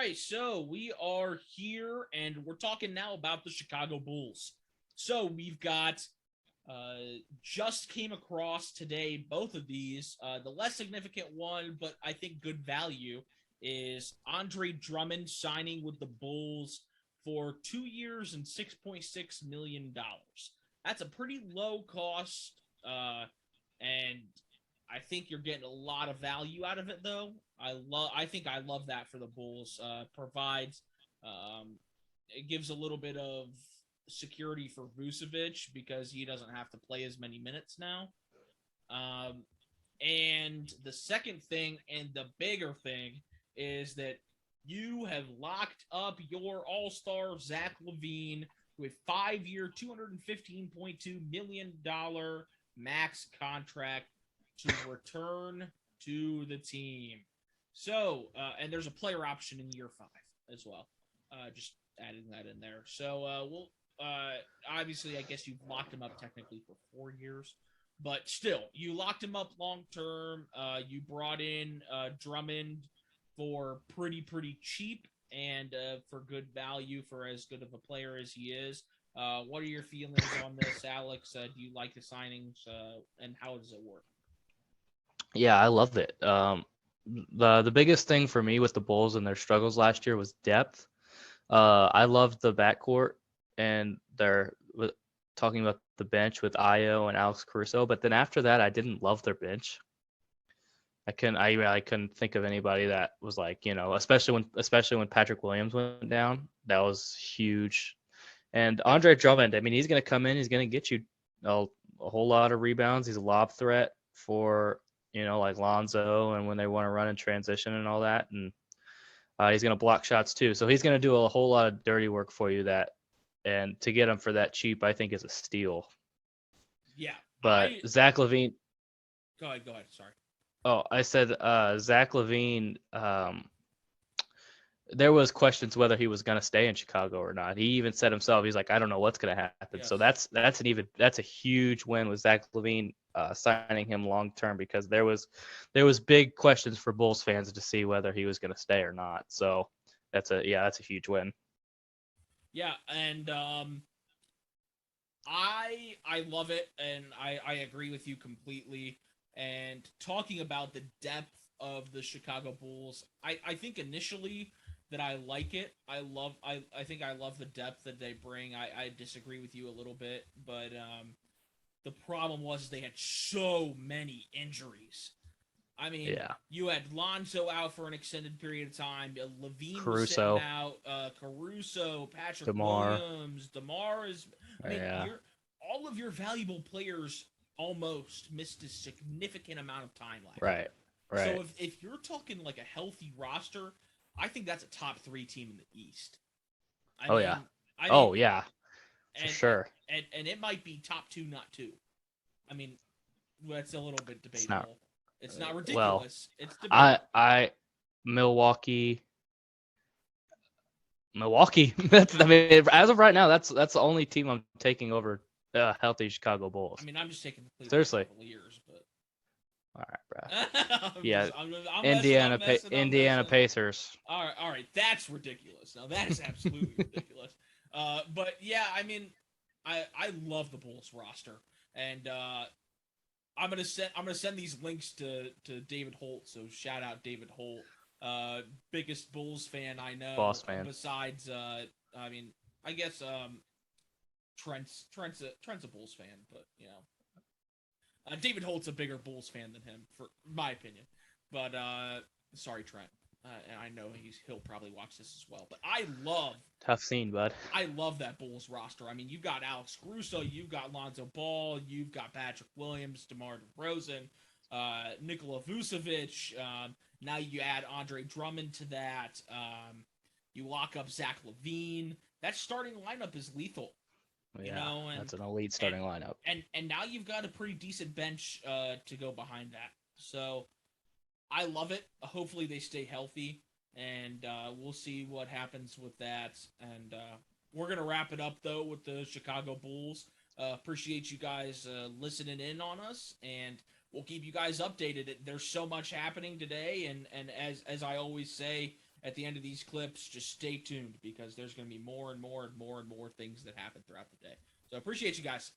right, so we are here and we're talking now about the Chicago Bulls. So we've got just came across today both of these. The less significant one, but I think good value, is Andre Drummond signing with the Bulls for 2 years and $6.6 million. That's a pretty low cost, and I think you're getting a lot of value out of it, though. I love that for the Bulls. Provides, um, it gives a little bit of security for Vucevic because he doesn't have to play as many minutes now. Um, and the second thing, and the bigger thing, is that you have locked up your All-Star Zach Lavine with 5-year, $215.2 million max contract to return to the team. So, and there's a player option in year 5 as well. Just adding that in there. So, obviously, I guess you've locked him up technically for 4 years, but still, you locked him up long term. You brought in Drummond for pretty cheap and for good value for as good of a player as he is. What are your feelings on this, Alex? Do you like the signings, and how does it work? Yeah, I loved it. The biggest thing for me with the Bulls and their struggles last year was depth. I loved the backcourt, and they're talking about the bench with Io and Alex Caruso. But then after that, I didn't love their bench. I couldn't think of anybody that was like, especially when Patrick Williams went down, that was huge. And Andre Drummond, I mean, he's going to come in, he's going to get you a whole lot of rebounds. He's a lob threat for, like Lonzo, and when they want to run in transition and all that. And he's going to block shots too. So he's going to do a whole lot of dirty work for you and to get him for that cheap, I think is a steal. Yeah. But Zach Lavine. Go ahead. Sorry. Oh, I said Zach Lavine. There was questions whether he was going to stay in Chicago or not. He even said himself, he's like, I don't know what's going to happen. Yes. So that's a huge win with Zach Lavine signing him long term, because there was big questions for Bulls fans to see whether he was going to stay or not. So that's a huge win. Yeah, and I love it, and I agree with you completely. And talking about the depth of the Chicago Bulls, I think initially that I like it. I think I love the depth that they bring. I disagree with you a little bit, but the problem was they had so many injuries. I mean, yeah. You had Lonzo out for an extended period of time. Lavine was sitting Caruso, out. Caruso, Patrick DeMar. Williams, DeMar is. I mean, Yeah. all of your valuable players almost missed a significant amount of time last Right. year. Right. So if you're talking like a healthy roster, I think that's a top 3 team in the East. Yeah. I Oh mean, yeah. For sure. And it might be top 2, not 2. I mean, that's a little bit It's not. debatable. It's not Well, ridiculous. It's debatable. Milwaukee. That's, I mean, as of right now, that's the only team I'm taking over healthy Chicago Bulls. I mean, I'm just taking the Cleveland Seriously. Cavaliers, but All right, bro. Yeah. I'm Indiana messing. Pacers. All right, that's ridiculous. Now that is absolutely ridiculous. But yeah, I mean, I love the Bulls roster, and I'm gonna send these links to David Holt. So shout out David Holt, biggest Bulls fan I know. Boss man. Besides, I mean, I guess Trent's a Bulls fan, but David Holt's a bigger Bulls fan than him, for my opinion. But sorry, Trent. And I know he'll probably watch this as well. But Tough scene, bud. I love that Bulls roster. I mean, you've got Alex Caruso, you've got Lonzo Ball, you've got Patrick Williams, DeMar DeRozan, Nikola Vucevic. Now you add Andre Drummond to that. You lock up Zach Lavine. That starting lineup is lethal. Yeah, that's an elite starting lineup. And now you've got a pretty decent bench to go behind that. So I love it. Hopefully they stay healthy, and we'll see what happens with that. And we're going to wrap it up, though, with the Chicago Bulls. Appreciate you guys listening in on us, and we'll keep you guys updated. There's so much happening today, and as I always say, at the end of these clips, just stay tuned because there's going to be more and more and more and more things that happen throughout the day. So appreciate you guys.